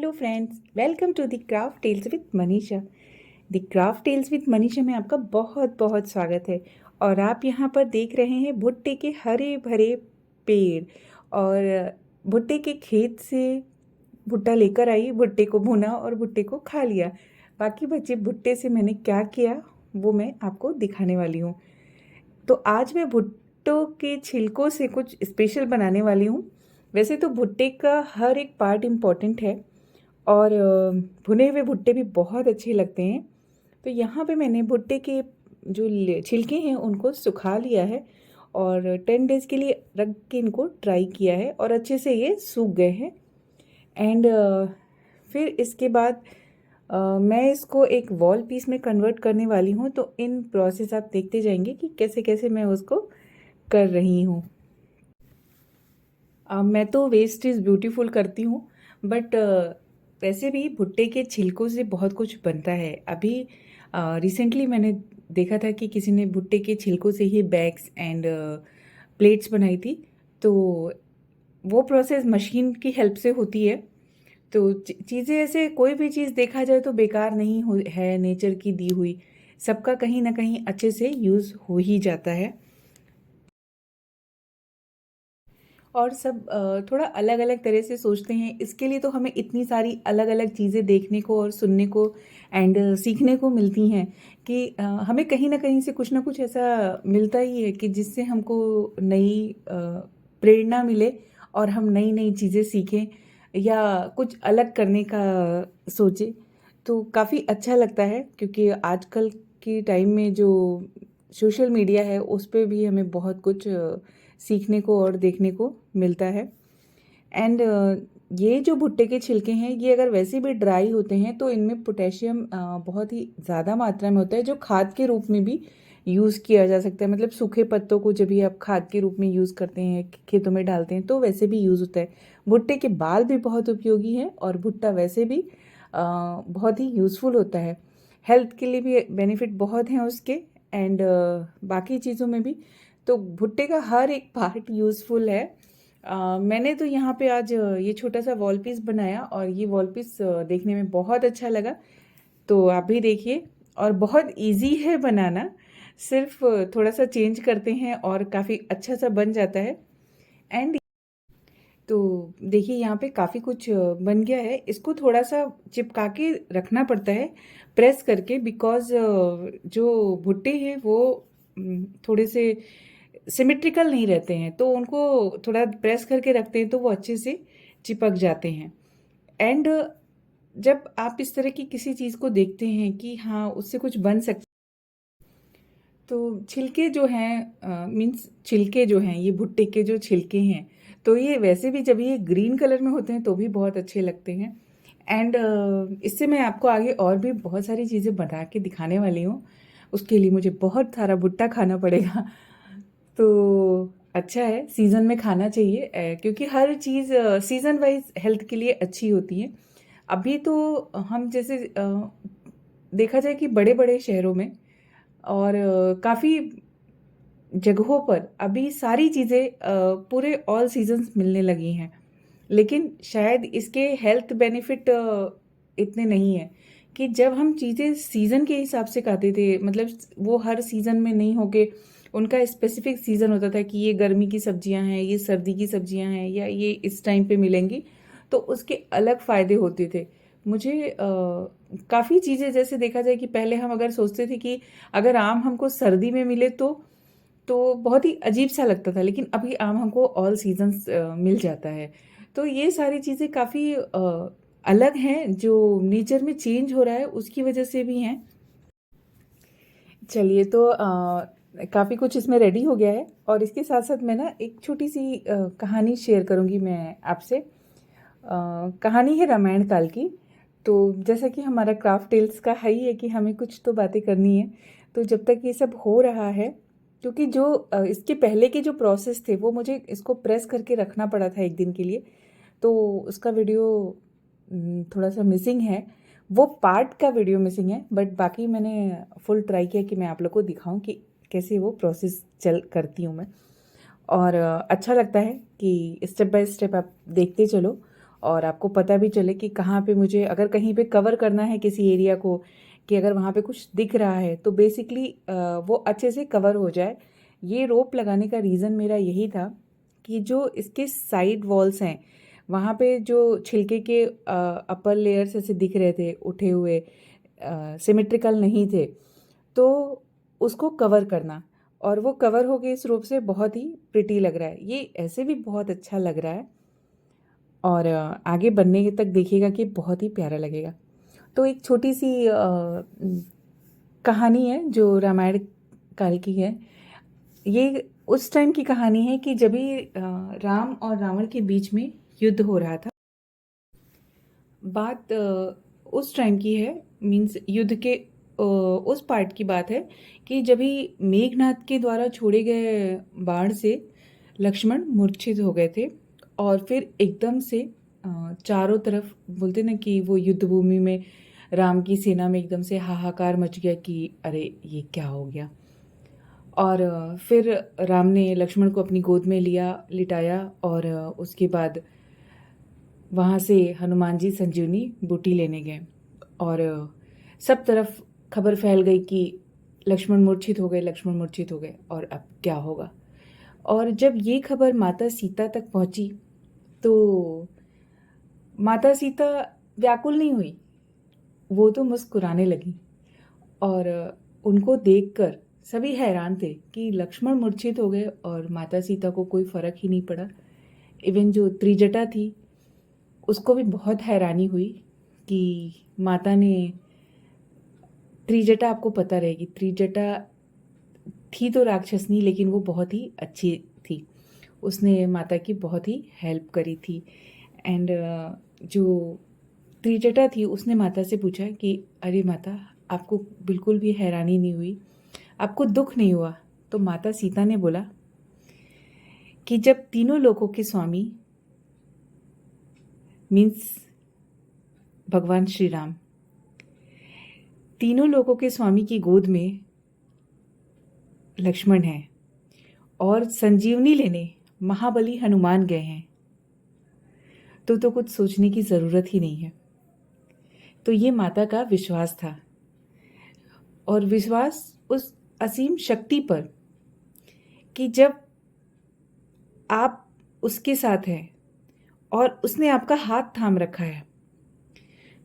Hello friends, welcome to the craft tales with Manisha. The craft tales with Manisha में आपका बहुत बहुत स्वागत है। और आप यहाँ पर देख रहे हैं भुट्टे के हरे भरे पेड़। और भुट्टे के खेत से भुट्टा लेकर आई, भुट्टे को भुना और भुट्टे को खा लिया। बाकी बचे भुट्टे से मैंने क्या किया वो मैं आपको दिखाने वाली हूँ। तो आज मैं भुट्टों के छिलकों से कुछ स्पेशल बनाने वाली हूँ। वैसे तो भुट्टे का हर एक पार्ट इम्पॉर्टेंट है और भुने हुए भुट्टे भी बहुत अच्छे लगते हैं। तो यहाँ पे मैंने भुट्टे के जो छिलके हैं उनको सुखा लिया है और 10 डेज़ के लिए रख के इनको ड्राई किया है और अच्छे से ये सूख गए हैं। एंड फिर इसके बाद मैं इसको एक वॉल पीस में कन्वर्ट करने वाली हूँ। तो इन प्रोसेस आप देखते जाएंगे कि कैसे कैसे मैं उसको कर रही हूँ। मैं तो वेस्ट इज़ ब्यूटीफुल करती हूँ, बट वैसे भी भुट्टे के छिलकों से बहुत कुछ बनता है। अभी रिसेंटली मैंने देखा था कि किसी ने भुट्टे के छिलकों से ही बैग्स एंड प्लेट्स बनाई थी। तो वो प्रोसेस मशीन की हेल्प से होती है। तो चीज़ें ऐसे कोई भी चीज़ देखा जाए तो बेकार नहीं है, नेचर की दी हुई सबका कहीं ना कहीं अच्छे से यूज़ हो ही जाता है। और सब थोड़ा अलग अलग तरह से सोचते हैं। इसके लिए तो हमें इतनी सारी अलग अलग चीज़ें देखने को और सुनने को एंड सीखने को मिलती हैं कि हमें कहीं ना कहीं से कुछ ना कुछ ऐसा मिलता ही है कि जिससे हमको नई प्रेरणा मिले और हम नई नई चीज़ें सीखें या कुछ अलग करने का सोचें। तो काफ़ी अच्छा लगता है, क्योंकि आजकल के टाइम में जो सोशल मीडिया है उस पर भी हमें बहुत कुछ सीखने को और देखने को मिलता है। एंड ये जो भुट्टे के छिलके हैं ये अगर वैसे भी ड्राई होते हैं तो इनमें पोटेशियम बहुत ही ज़्यादा मात्रा में होता है, जो खाद के रूप में भी यूज़ किया जा सकता है। मतलब सूखे पत्तों को जब भी आप खाद के रूप में यूज़ करते हैं, खेतों में डालते हैं, तो वैसे भी यूज़ होता है। भुट्टे के बाल भी बहुत उपयोगी हैं और भुट्टा वैसे भी बहुत ही यूज़फुल होता है। हेल्थ के लिए भी बेनिफिट बहुत हैं उसके, एंड बाकी चीज़ों में भी। तो भुट्टे का हर एक पार्ट यूज़फुल है। मैंने तो यहाँ पे आज ये छोटा सा वॉल पीस बनाया और ये वॉल पीस देखने में बहुत अच्छा लगा। तो आप भी देखिए, और बहुत इजी है बनाना। सिर्फ थोड़ा सा चेंज करते हैं और काफ़ी अच्छा सा बन जाता है। एंड तो देखिए यहाँ पे काफ़ी कुछ बन गया है। इसको थोड़ा सा चिपका के रखना पड़ता है प्रेस करके, बिकॉज जो भुट्टे हैं वो थोड़े से सिमेट्रिकल नहीं रहते हैं, तो उनको थोड़ा प्रेस करके रखते हैं तो वो अच्छे से चिपक जाते हैं। एंड जब आप इस तरह की किसी चीज़ को देखते हैं कि हाँ उससे कुछ बन सकता, तो छिलके जो हैं मीन्स छिलके जो हैं, ये भुट्टे के जो छिलके हैं, तो ये वैसे भी जब ये ग्रीन कलर में होते हैं तो भी बहुत अच्छे लगते हैं। एंड इससे मैं आपको आगे और भी बहुत सारी चीज़ें बना के दिखाने वाली हूँ। उसके लिए मुझे बहुत सारा भुट्टा खाना पड़ेगा। तो अच्छा है, सीज़न में खाना चाहिए, क्योंकि हर चीज़ सीज़न वाइज हेल्थ के लिए अच्छी होती है। अभी तो हम जैसे देखा जाए कि बड़े बड़े शहरों में और काफ़ी जगहों पर अभी सारी चीज़ें पूरे ऑल सीजन्स मिलने लगी हैं, लेकिन शायद इसके हेल्थ बेनिफिट इतने नहीं हैं। कि जब हम चीज़ें सीज़न के हिसाब से खाते थे, मतलब वो हर सीज़न में नहीं होके उनका स्पेसिफिक सीज़न होता था कि ये गर्मी की सब्जियां हैं, ये सर्दी की सब्जियां हैं, या ये इस टाइम पे मिलेंगी, तो उसके अलग फ़ायदे होते थे। मुझे काफ़ी चीज़ें, जैसे देखा जाए कि पहले हम अगर सोचते थे कि अगर आम हमको सर्दी में मिले तो बहुत ही अजीब सा लगता था, लेकिन अभी आम हमको ऑल सीजन्स मिल जाता है। तो ये सारी चीज़ें काफ़ी अलग हैं, जो नेचर में चेंज हो रहा है उसकी वजह से भी हैं। चलिए, तो काफ़ी कुछ इसमें रेडी हो गया है और इसके साथ साथ मैं ना एक छोटी सी कहानी शेयर करूँगी मैं आपसे। कहानी है रामायण काल की। तो जैसा कि हमारा क्राफ्ट टेल्स का है ही है कि हमें कुछ तो बातें करनी है। तो जब तक ये सब हो रहा है, क्योंकि जो इसके पहले के जो प्रोसेस थे वो मुझे इसको प्रेस करके रखना पड़ा था एक दिन के लिए, तो उसका वीडियो थोड़ा सा मिसिंग है। वो पार्ट का वीडियो मिसिंग है, बट बाकी मैंने फुल ट्राई किया कि मैं आप लोग को दिखाऊं कि कैसे वो प्रोसेस चल करती हूँ मैं। और अच्छा लगता है कि स्टेप बाय स्टेप आप देखते चलो और आपको पता भी चले कि कहाँ पे मुझे अगर कहीं पे कवर करना है किसी एरिया को, कि अगर वहाँ पे कुछ दिख रहा है तो बेसिकली वो अच्छे से कवर हो जाए। ये रोप लगाने का रीज़न मेरा यही था कि जो इसके साइड वॉल्स हैं वहाँ पे जो छिलके के अपर लेयर्स ऐसे दिख रहे थे उठे हुए, सिमेट्रिकल नहीं थे, तो उसको कवर करना। और वो कवर हो गए इस रोप से, बहुत ही प्रिटी लग रहा है, ये ऐसे भी बहुत अच्छा लग रहा है और आगे बनने तक देखिएगा कि बहुत ही प्यारा लगेगा। तो एक छोटी सी कहानी है जो रामायण काल की है। ये उस टाइम की कहानी है कि जब भी राम और रावण के बीच में युद्ध हो रहा था। बात उस टाइम की है, मीन्स युद्ध के उस पार्ट की बात है कि जब भी मेघनाथ के द्वारा छोड़े गए बाण से लक्ष्मण मूर्छित हो गए थे और फिर एकदम से चारों तरफ बोलते ना कि वो युद्ध भूमि में राम की सेना में एकदम से हाहाकार मच गया कि अरे ये क्या हो गया। और फिर राम ने लक्ष्मण को अपनी गोद में लिया, लिटाया और उसके बाद वहाँ से हनुमान जी संजीवनी बूटी लेने गए और सब तरफ खबर फैल गई कि लक्ष्मण मूर्छित हो गए, लक्ष्मण मूर्छित हो गए और अब क्या होगा। और जब ये खबर माता सीता तक पहुँची तो माता सीता व्याकुल नहीं हुई, वो तो मुस्कुराने लगी और उनको देखकर सभी हैरान थे कि लक्ष्मण मूर्छित हो गए और माता सीता को कोई फर्क ही नहीं पड़ा। इवन जो त्रिजटा थी उसको भी बहुत हैरानी हुई कि माता ने, त्रिजटा आपको पता रहेगी, त्रिजटा थी तो राक्षसनी लेकिन वो बहुत ही अच्छी थी, उसने माता की बहुत ही हेल्प करी थी। एंड जो त्रिजटा थी उसने माता से पूछा कि अरे माता, आपको बिल्कुल भी हैरानी नहीं हुई, आपको दुख नहीं हुआ? तो माता सीता ने बोला कि जब तीनों लोकों के स्वामी मीन्स भगवान श्री राम, तीनों लोकों के स्वामी की गोद में लक्ष्मण है और संजीवनी लेने महाबली हनुमान गए हैं, तो कुछ सोचने की ज़रूरत ही नहीं है। तो ये माता का विश्वास था और विश्वास उस असीम शक्ति पर कि जब आप उसके साथ हैं और उसने आपका हाथ थाम रखा है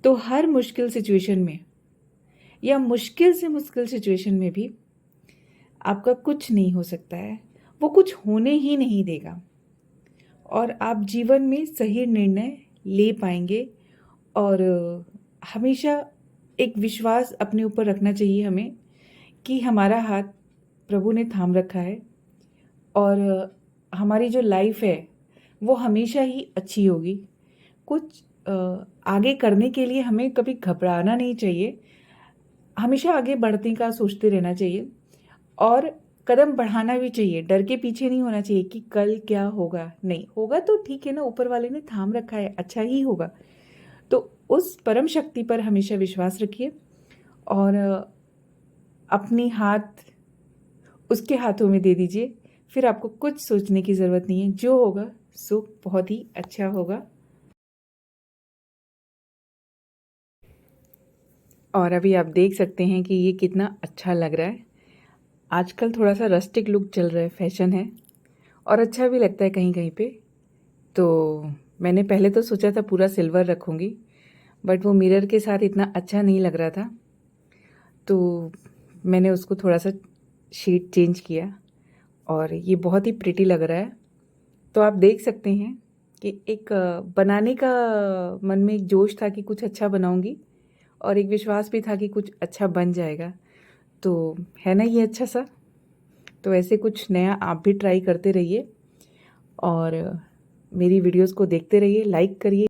तो हर मुश्किल सिचुएशन में या मुश्किल से मुश्किल सिचुएशन में भी आपका कुछ नहीं हो सकता है, वो कुछ होने ही नहीं देगा और आप जीवन में सही निर्णय ले पाएंगे। और हमेशा एक विश्वास अपने ऊपर रखना चाहिए हमें कि हमारा हाथ प्रभु ने थाम रखा है और हमारी जो लाइफ है वो हमेशा ही अच्छी होगी। कुछ आगे करने के लिए हमें कभी घबराना नहीं चाहिए, हमेशा आगे बढ़ने का सोचते रहना चाहिए और कदम बढ़ाना भी चाहिए, डर के पीछे नहीं होना चाहिए कि कल क्या होगा। नहीं होगा तो ठीक है ना, ऊपर वाले ने थाम रखा है, अच्छा ही होगा। तो उस परम शक्ति पर हमेशा विश्वास रखिए और अपनी हाथ उसके हाथों में दे दीजिए, फिर आपको कुछ सोचने की ज़रूरत नहीं है, जो होगा सो बहुत ही अच्छा होगा। और अभी आप देख सकते हैं कि ये कितना अच्छा लग रहा है। आजकल थोड़ा सा रस्टिक लुक चल रहा है, फैशन है और अच्छा भी लगता है कहीं कहीं पे। तो मैंने पहले तो सोचा था पूरा सिल्वर रखूँगी, बट वो मिरर के साथ इतना अच्छा नहीं लग रहा था, तो मैंने उसको थोड़ा सा शेड चेंज किया और ये बहुत ही प्रिटी लग रहा है। तो आप देख सकते हैं कि एक बनाने का मन में एक जोश था कि कुछ अच्छा बनाऊंगी और एक विश्वास भी था कि कुछ अच्छा बन जाएगा। तो है ना ये अच्छा सा। तो ऐसे कुछ नया आप भी ट्राई करते रहिए और मेरी वीडियोस को देखते रहिए, लाइक करिए,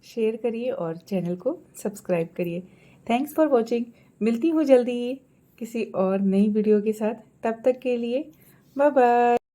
शेयर करिए और चैनल को सब्सक्राइब करिए। Thanks for watching. मिलती हूँ जल्दी ही किसी और नई वीडियो के साथ, तब तक के लिए बाय बाय।